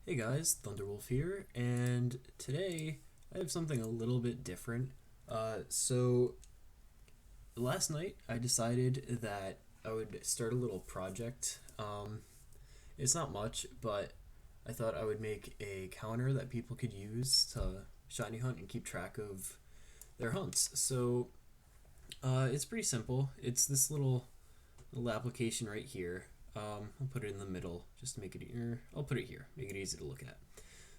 Hey guys, Thunderwolf here, and today I have something a little bit different. So last night I decided that I would start a little project. It's not much, but I thought I would make a counter that people could use to shiny hunt and keep track of their hunts. It's pretty simple. It's this little application right here. I'll put it in the middle just to make it. I'll put it here, make it easy to look at.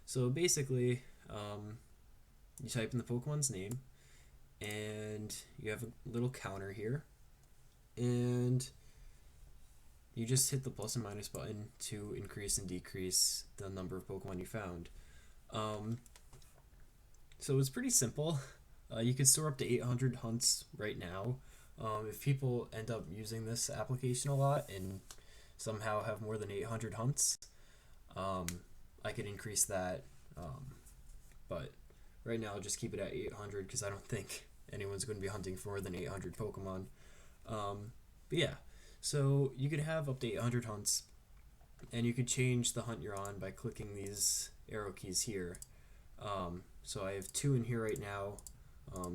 So basically, you type in the Pokemon's name, and you have a little counter here, and you just hit the plus and minus button to increase and decrease the number of Pokemon you found. Um, so it's pretty simple. You can store up to 800 hunts right now. If people end up using this application a lot and somehow have more than 800 hunts, um, I could increase that. But right now, I'll just keep it at 800 because I don't think anyone's going to be hunting for more than 800 Pokemon. But yeah, so you could have up to 800 hunts, and you could change the hunt you're on by clicking these arrow keys here. So I have two in here right now.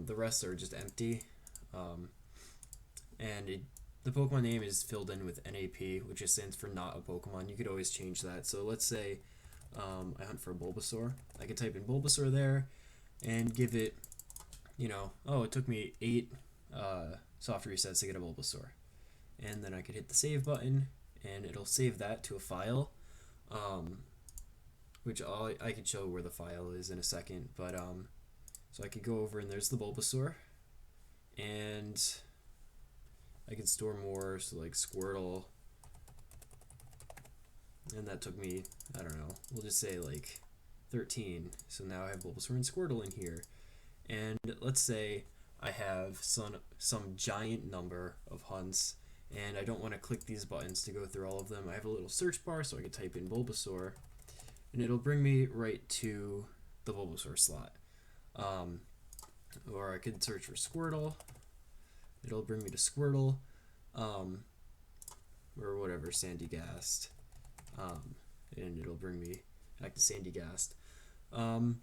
The rest are just empty. Um, and the Pokemon name is filled in with NAP, which just stands for not a Pokemon. You could always change that. So let's say I hunt for a Bulbasaur. I could type in Bulbasaur there and give it, oh, it took me 8 soft resets to get a Bulbasaur. And then I could hit the save button and it'll save that to a file, um, which I could show where the file is in a second. So I could go over and there's the Bulbasaur, and I could store more, so like Squirtle, and that took me, I don't know, we'll just say like 13. So now I have Bulbasaur and Squirtle in here. And let's say I have some giant number of hunts, and I don't want to click these buttons to go through all of them. I have a little search bar, so I can type in Bulbasaur, and it'll bring me right to the Bulbasaur slot. Um, or I could search for Squirtle. It'll bring me to Squirtle, um, or whatever, Sandygast, and it'll bring me back to Sandygast. Um,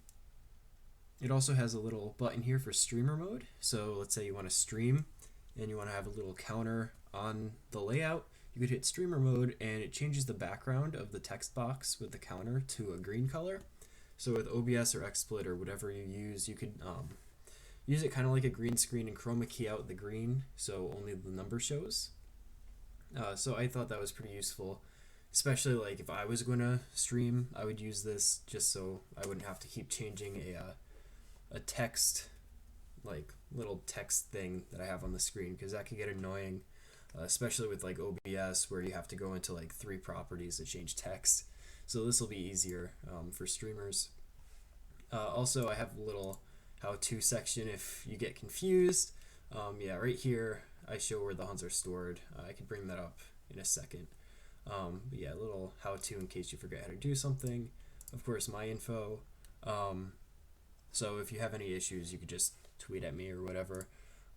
It also has a little button here for streamer mode. So let's say you want to stream and you want to have a little counter on the layout. You could hit streamer mode and it changes the background of the text box with the counter to a green color. So with OBS or XSplit or whatever you use, you could use it kind of like a green screen and chroma key out the green so only the number shows. So I thought that was pretty useful, especially like if I was going to stream, I would use this just so I wouldn't have to keep changing a text, like little text thing that I have on the screen, because that could get annoying, especially with like OBS where you have to go into like 3 properties to change text. So this will be easier for streamers. Also, I have a little how-to section if you get confused. Yeah, right here I show where the hunts are stored. I can bring that up in a second. But yeah, a little how-to in case you forget how to do something. Of course, my info. So if you have any issues, you could just tweet at me or whatever.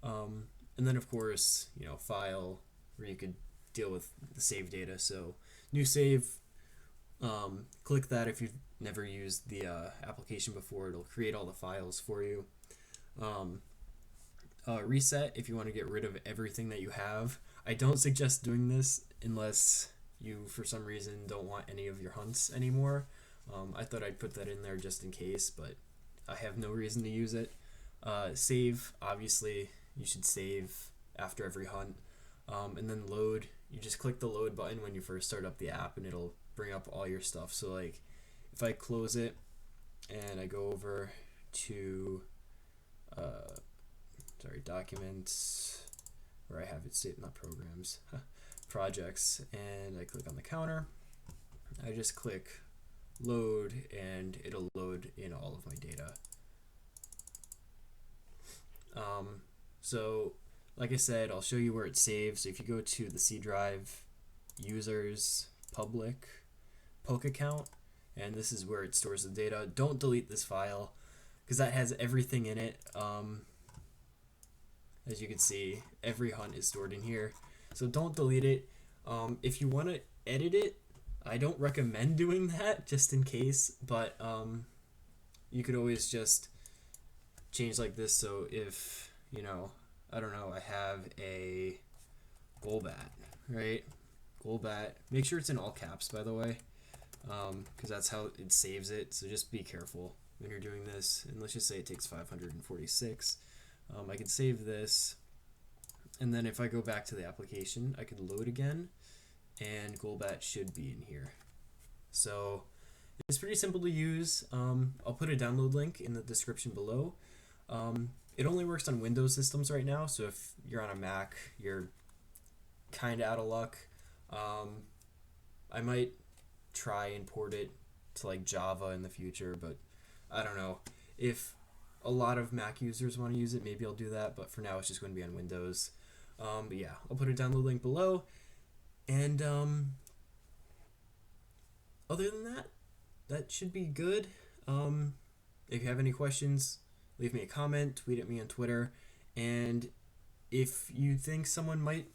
And then of course, file where you could deal with the save data. So new save, click that if you've never used the application before. It'll create all the files for you. Um, Reset if you want to get rid of everything that you have. I don't suggest doing this unless you, for some reason, don't want any of your hunts anymore. I thought I'd put that in there just in case, but I have no reason to use it. Save, obviously, you should save after every hunt. And then load, you just click the load button when you first start up the app and it'll bring up all your stuff. So like if I close it and I go over to documents, where I have it saved, not programs, projects, and I click on the counter, I just click load and it'll load in all of my data. So like I said, I'll show you where it's saved. So if you go to the C drive, users, public, poke account, and this is where it stores the data. Don't delete this file because that has everything in it. As you can see, every hunt is stored in here. So don't delete it. If you want to edit it, I don't recommend doing that just in case, but you could always just change like this. So if, I don't know, I have a Golbat, right? Golbat. Make sure it's in all caps, by the way, because that's how it saves it. So just be careful when you're doing this. And let's just say it takes 546. I can save this, and then if I go back to the application, I can load again, and Golbat should be in here. So it's pretty simple to use. I'll put a download link in the description below. It only works on Windows systems right now, so if you're on a Mac, you're kind of out of luck. I might try and port it to like Java in the future, but I don't know. If a lot of Mac users want to use it, maybe I'll do that, but for now it's just going to be on Windows. But yeah, I'll put a download link below. And other than that, that should be good. If you have any questions, leave me a comment, tweet at me on Twitter, and if you think someone might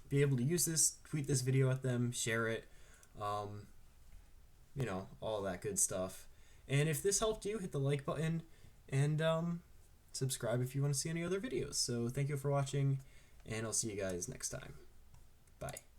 be able to use this, tweet this video at them, share it, all that good stuff. And if this helped you, hit the like button and subscribe if you want to see any other videos. So thank you for watching, and I'll see you guys next time. Bye.